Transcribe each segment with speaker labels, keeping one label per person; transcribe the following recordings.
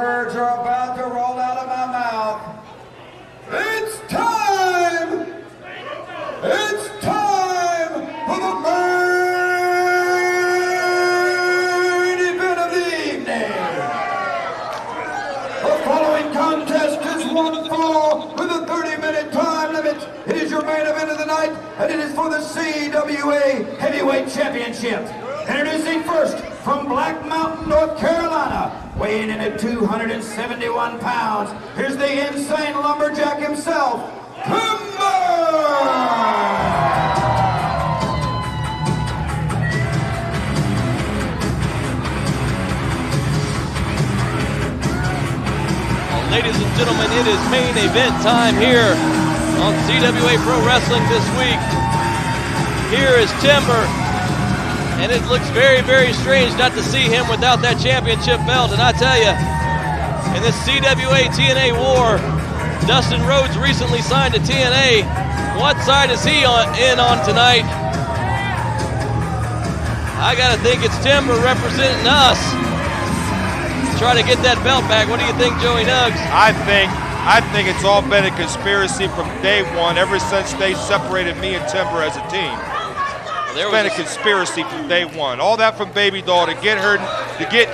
Speaker 1: words are about to roll out of my mouth. It's time! It's time for the main event of the evening. The following contest is one fall with a 30-minute time limit. It is your main event of the night, and it is for the CWA Heavyweight Championship. Introducing first, from Black Mountain, North Carolina, weighing in at 271 pounds, here's the insane lumberjack himself,
Speaker 2: Ladies and gentlemen, it is main event time here on CWA Pro Wrestling this week. Here is Timber, and it looks very, very strange not to see him without that championship belt. And I tell you, in this CWA TNA war, Dustin Rhodes recently signed to TNA. What side is he in on tonight? I gotta think it's Timber representing us. Try to get that belt back. What do you think, Joey Nuggs?
Speaker 3: I think it's all been a conspiracy from day one, ever since they separated me and Timber as a team. It's been a conspiracy from day one. All that from Baby Doll to get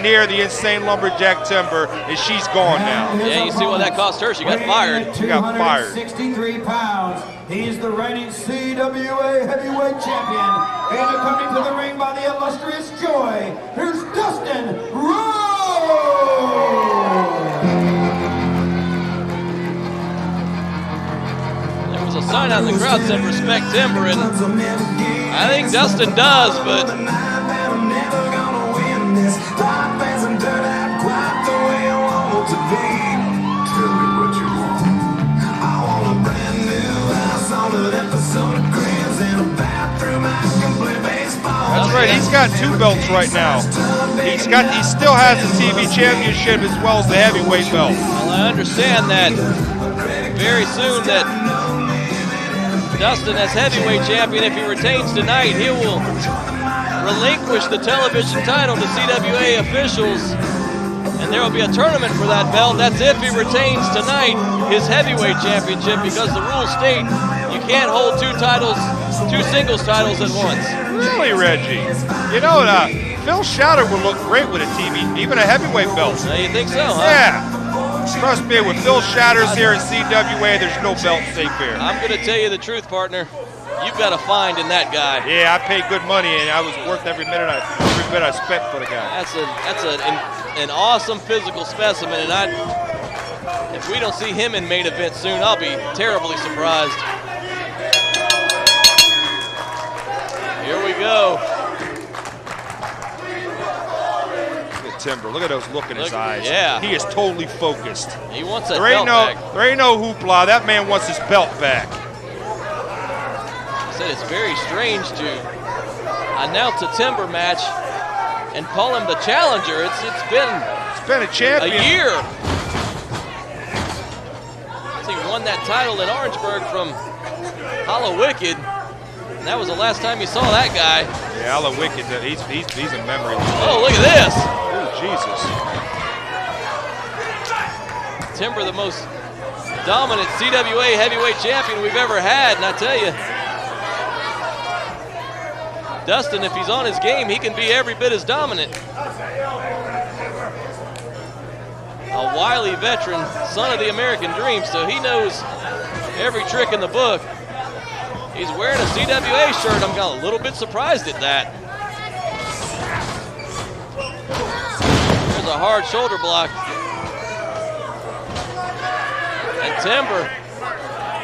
Speaker 3: near the insane lumberjack Timber, and she's gone now.
Speaker 2: Yeah, you see what that cost her. She got fired.
Speaker 3: She got fired.
Speaker 1: 63 pounds. He's the reigning CWA Heavyweight Champion. And coming to the ring by the illustrious Joy, here's Dustin Rhodes.
Speaker 2: There was a sign out in the crowd said respect Timber, and I think Dustin does, but
Speaker 3: that's right, he's got 2 belts right now. He still has the TV championship as well as the heavyweight belt.
Speaker 2: Well, I understand that very soon that Dustin, as heavyweight champion, if he retains tonight, he will relinquish the television title to CWA officials, and there will be a tournament for that belt. That's if he retains tonight his heavyweight championship, because the rules state you can't hold 2 singles titles at once.
Speaker 3: Really, Reggie? You know, Phil Shatter would look great with a TV, even a heavyweight belt.
Speaker 2: You think so, huh?
Speaker 3: Yeah. Trust me, with Phil Shatters here at CWA, there's no belt safe here.
Speaker 2: I'm going to tell you the truth, partner. You've got a find in that guy.
Speaker 3: Yeah, I paid good money, and I was worth every bit I spent for the guy.
Speaker 2: That's an awesome physical specimen, and if we don't see him in main event soon, I'll be terribly surprised. Here we go.
Speaker 3: Timber, look at those look in his eyes.
Speaker 2: Yeah.
Speaker 3: He is totally focused.
Speaker 2: He wants that belt back.
Speaker 3: There ain't no hoopla. That man wants his belt back.
Speaker 2: I said it's very strange to announce a Timber match and call him the challenger. It's been
Speaker 3: a champion.
Speaker 2: A year. He won that title in Orangeburg from Hollow Wicked. And that was the last time you saw that guy.
Speaker 3: Yeah, Hollow Wicked, he's a memory.
Speaker 2: Oh, look at this.
Speaker 3: Jesus.
Speaker 2: Timber, the most dominant CWA heavyweight champion we've ever had, and I tell you, Dustin, if he's on his game, he can be every bit as dominant. A wily veteran, son of the American dream, so he knows every trick in the book. He's wearing a CWA shirt. I'm a little bit surprised at that. There's a hard shoulder block. And Timber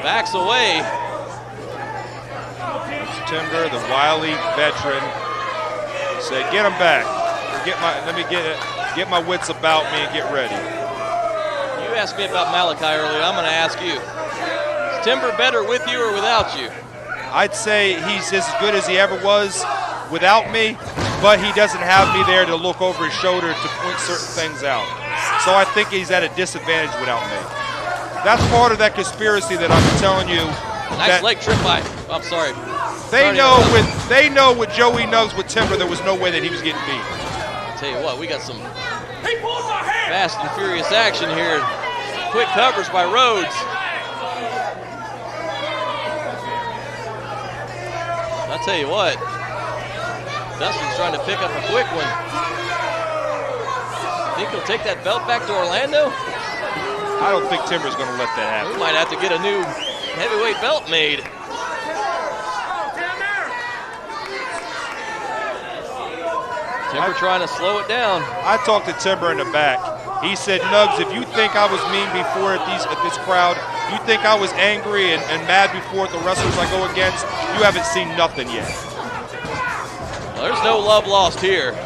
Speaker 2: backs away.
Speaker 3: Timber, the wily veteran, said, "Get him back. Let me get my wits about me and get ready."
Speaker 2: You asked me about Malachi earlier. I'm going to ask you: is Timber better with you or without you?
Speaker 3: I'd say he's as good as he ever was without me, but he doesn't have me there to look over his shoulder to point certain things out. So I think he's at a disadvantage without me. That's part of that conspiracy that I'm telling you.
Speaker 2: Nice leg trip by. I'm sorry.
Speaker 3: They know with Joey Nuggs with Timber, there was no way that he was getting beat.
Speaker 2: I'll tell you what, we got some Fast and furious action here. Quick covers by Rhodes. I'll tell you what, Dustin's trying to pick up a quick one. Think he'll take that belt back to Orlando?
Speaker 3: I don't think Timber's going to let that happen.
Speaker 2: We might have to get a new heavyweight belt made. Timber trying to slow it down.
Speaker 3: I talked to Timber in the back. He said, Nugs, if you think I was mean before at this crowd, you think I was angry and mad before at the wrestlers I go against, you haven't seen nothing yet.
Speaker 2: Well, there's no love lost here.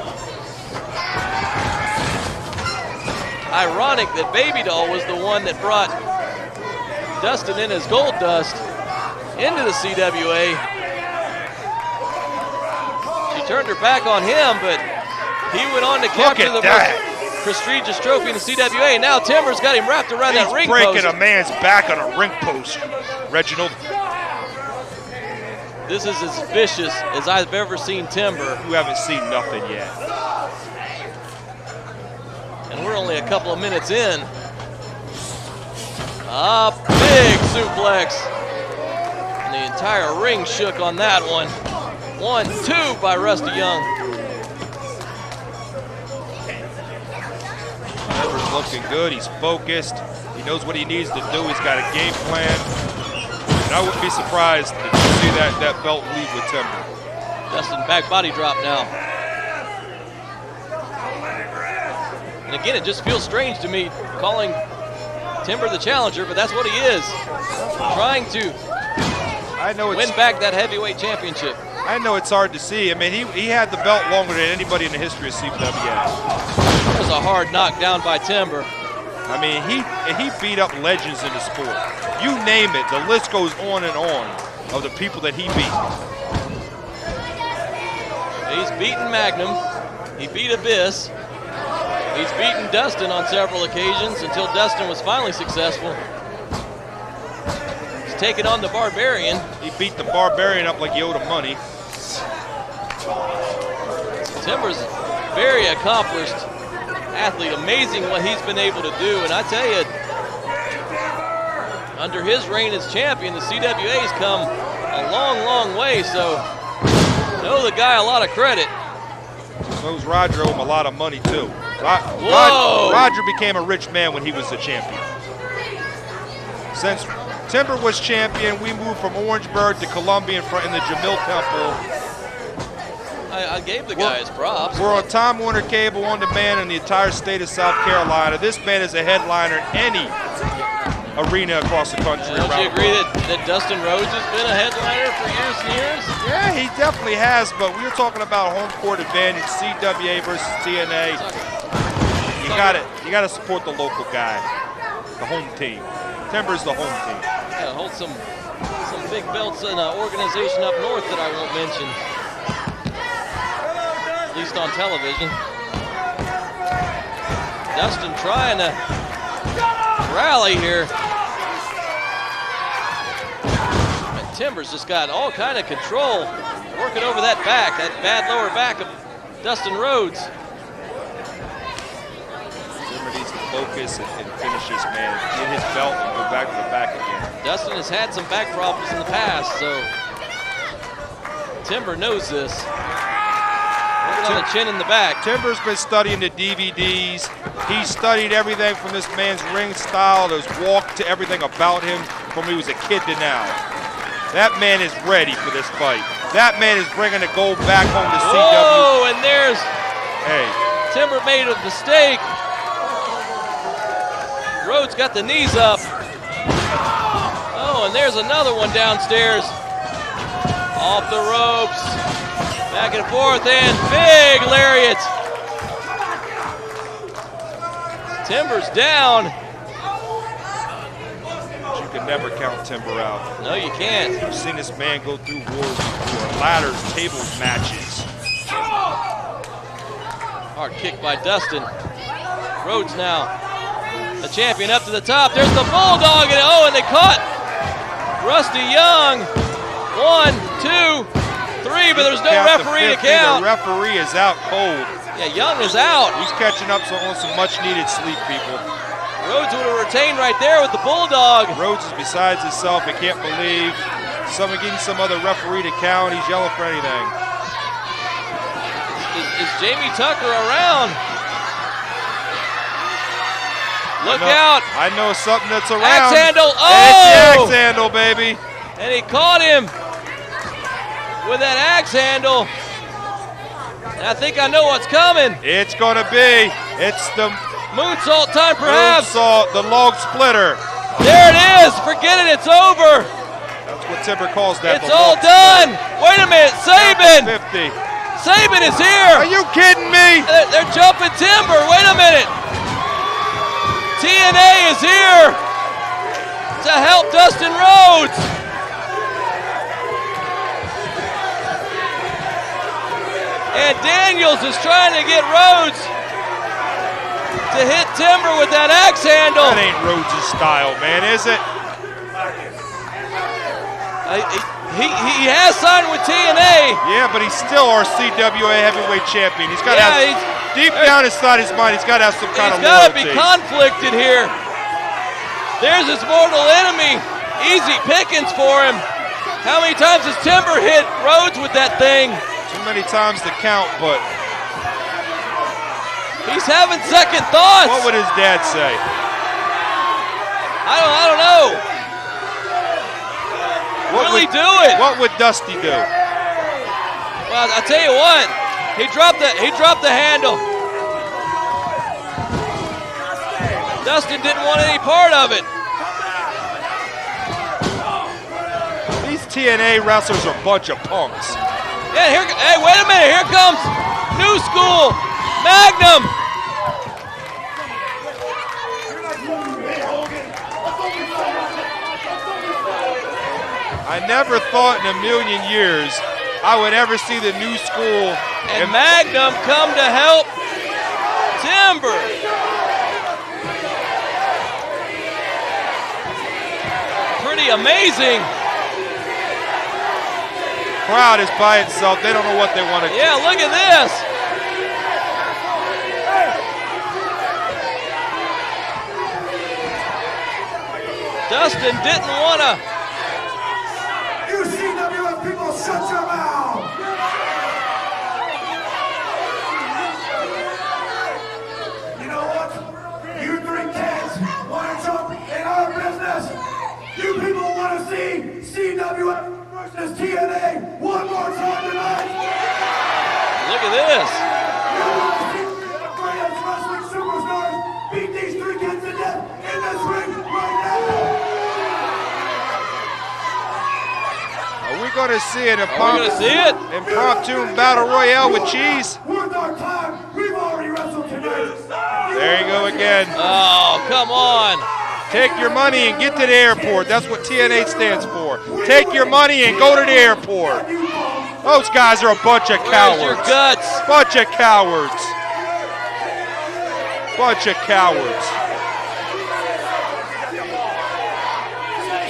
Speaker 2: Ironic that Baby Doll was the one that brought Dustin in as Gold Dust into the CWA. She turned her back on him, but he went on to capture the most prestigious trophy in the CWA. Now Timber's got him wrapped around that ring post.
Speaker 3: He's breaking a man's back on a ring post, Reginald.
Speaker 2: This is as vicious as I've ever seen Timber.
Speaker 3: You haven't seen nothing yet.
Speaker 2: And we're only a couple of minutes in. A big suplex. And the entire ring shook on that one. 1-2 by Rusty Young.
Speaker 3: Timber's looking good. He's focused. He knows what he needs to do. He's got a game plan. And I wouldn't be surprised to see that belt leave with Timber.
Speaker 2: Dustin back body drop now. And again, it just feels strange to me calling Timber the challenger, but that's what he is. Trying to win back that heavyweight championship.
Speaker 3: I know it's hard to see. I mean, he had the belt longer than anybody in the history of CWA.
Speaker 2: That was a hard knockdown by Timber.
Speaker 3: I mean, he beat up legends in the sport. You name it, the list goes on and on of the people that he beat.
Speaker 2: He's beaten Magnum. He beat Abyss. He's beaten Dustin on several occasions until Dustin was finally successful. He's taken on the Barbarian.
Speaker 3: He beat the Barbarian up like he owed him money.
Speaker 2: Timber's very accomplished athlete. Amazing what he's been able to do. And I tell you, under his reign as champion, the CWA's come a long, long way. So owe the guy a lot of credit.
Speaker 3: Knows Roger owed him a lot of money too. Roger became a rich man when he was the champion. Since Timber was champion, we moved from Orangeburg to Columbia in the Jamil Temple.
Speaker 2: I gave the guy his props.
Speaker 3: We're on Time Warner Cable on demand in the entire state of South Carolina. This man is a headliner in any arena across the country.
Speaker 2: Don't you agree that Dustin Rhodes has been a headliner for years and years?
Speaker 3: Yeah, he definitely has, but we were talking about home court advantage, CWA versus TNA. You gotta support the local guy, the home team. Timber's the home team.
Speaker 2: Yeah, hold some big belts in an organization up north that I won't mention. At least on television. Dustin trying to rally here. And Timber's just got all kind of control, working over that back, that bad lower back of Dustin Rhodes.
Speaker 3: Timber needs to focus and finish this man, get his belt and go back to the back again.
Speaker 2: Dustin has had some back problems in the past, so Timber knows this. On the chin in the back.
Speaker 3: Timber's been studying the DVDs. He studied everything from this man's ring style, his walk, to everything about him from he was a kid to now. That man is ready for this fight. That man is bringing the gold back home to CW.
Speaker 2: Oh, and there's Timber made a mistake. Rhodes got the knees up. Oh, and there's another one downstairs. Off the ropes. Back and forth, and big lariat. Timber's down.
Speaker 3: You can never count Timber out.
Speaker 2: No, you can't.
Speaker 3: I've seen this man go through wars before, ladders, tables, matches.
Speaker 2: Hard kick by Dustin. Rhodes now, the champion, up to the top. There's the Bulldog, and they caught Rusty Young. 1, 2, 3, but there's no referee to count.
Speaker 3: The referee is out cold.
Speaker 2: Yeah, Young is out.
Speaker 3: He's catching up on some much-needed sleep, people.
Speaker 2: Rhodes would have retained right there with the Bulldog.
Speaker 3: Rhodes is besides himself. He can't believe someone getting some other referee to count. He's yelling for anything.
Speaker 2: Is Jamie Tucker around? Look out.
Speaker 3: I know something that's around.
Speaker 2: Axe handle. Oh!
Speaker 3: It's the axe handle, baby.
Speaker 2: And he caught him with that axe handle. And I think I know what's coming.
Speaker 3: It's going to be. It's the
Speaker 2: moonsault time, perhaps.
Speaker 3: Moonsault, the log splitter.
Speaker 2: There it is. Forget it. It's over.
Speaker 3: That's what Timber calls that.
Speaker 2: It's all done. Wait a minute. Saban.
Speaker 3: 50.
Speaker 2: Saban is here.
Speaker 3: Are you kidding me?
Speaker 2: They're jumping Timber. Wait a minute. TNA is here to help Dustin Rhodes. And Daniels is trying to get Rhodes to hit Timber with that axe handle.
Speaker 3: That ain't Rhodes' style, man, is it?
Speaker 2: He has signed with TNA.
Speaker 3: Yeah, but he's still our CWA heavyweight champion. He's got to have, deep down inside his mind, he's got to have some kind of loyalty. He's got to be
Speaker 2: conflicted here. There's his mortal enemy. Easy pickings for him. How many times has Timber hit Rhodes with that thing?
Speaker 3: Too many times to count, but
Speaker 2: he's having second thoughts.
Speaker 3: What would his dad say?
Speaker 2: I don't know. Will he do it?
Speaker 3: What would Dusty do?
Speaker 2: Well, I'll tell you what. He dropped the handle. Dustin didn't want any part of it.
Speaker 3: These TNA wrestlers are a bunch of punks.
Speaker 2: Yeah, hey, wait a minute. Here comes New School Magnum.
Speaker 3: I never thought in a million years I would ever see the New School
Speaker 2: and Magnum come to help Timber. Pretty amazing.
Speaker 3: Crowd is by itself. They don't know what they want to do.
Speaker 2: Yeah, look at this. Dustin didn't want to.
Speaker 1: You CWF people, shut your mouth. You know what? You three kids want to jump in our business. You people want to see CWF versus TNA one more time tonight.
Speaker 2: Look at this.
Speaker 1: You want to see the greatest wrestling superstars beat these three kids to death in this ring right now.
Speaker 3: Are we going to see an
Speaker 2: impromptu
Speaker 3: battle royale with cheese?
Speaker 1: Worth our time. We've already wrestled tonight.
Speaker 3: There you go again.
Speaker 2: Oh, come on.
Speaker 3: Take your money and get to the airport. That's what TNA stands for. Take your money and go to the airport. Those guys are a bunch of cowards.
Speaker 2: Where's your guts?
Speaker 3: Bunch of cowards. Bunch of cowards.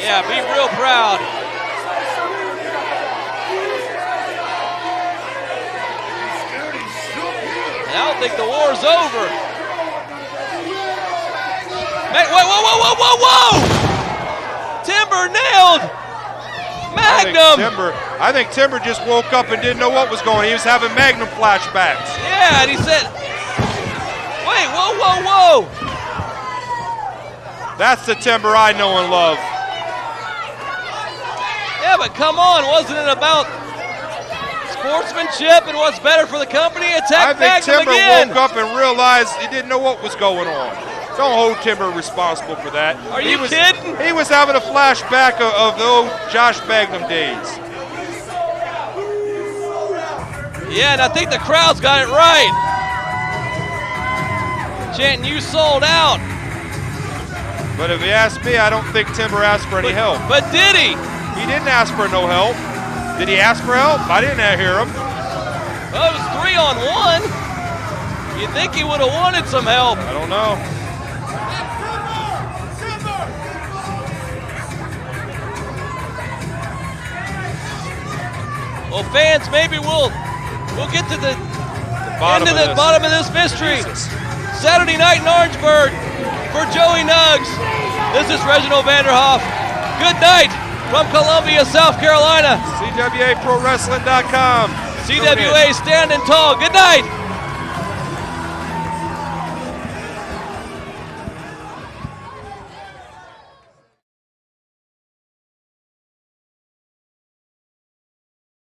Speaker 2: Yeah, be real proud. And I don't think the war's over. Whoa! Timber nailed Magnum.
Speaker 3: I think Timber just woke up and didn't know what was going on. He was having Magnum flashbacks.
Speaker 2: Yeah, and he said, wait, whoa.
Speaker 3: That's the Timber I know and love.
Speaker 2: Yeah, but come on, wasn't it about sportsmanship and what's better for the company? Attack Magnum again.
Speaker 3: I think Timber woke up and realized he didn't know what was going on. Don't hold Timber responsible for that.
Speaker 2: Are you kidding?
Speaker 3: He was having a flashback of the old Josh Magnum days.
Speaker 2: Yeah, and I think the crowd's got it right. Chanting, you sold out.
Speaker 3: But if you ask me, I don't think Timber asked for any help.
Speaker 2: But did he?
Speaker 3: He didn't ask for no help. Did he ask for help? I didn't hear him.
Speaker 2: Well, it was 3-on-1. You'd think he would have wanted some help.
Speaker 3: I don't know.
Speaker 2: Well, fans, maybe we'll get to the
Speaker 3: bottom
Speaker 2: into
Speaker 3: of
Speaker 2: the
Speaker 3: this.
Speaker 2: bottom of this mystery.
Speaker 3: Jesus.
Speaker 2: Saturday night in Orangeburg for Joey Nuggs. This is Reginald Vanderhoff. Good night from Columbia, South Carolina.
Speaker 3: CWAProWrestling.com.
Speaker 2: CWA standing tall. Good night.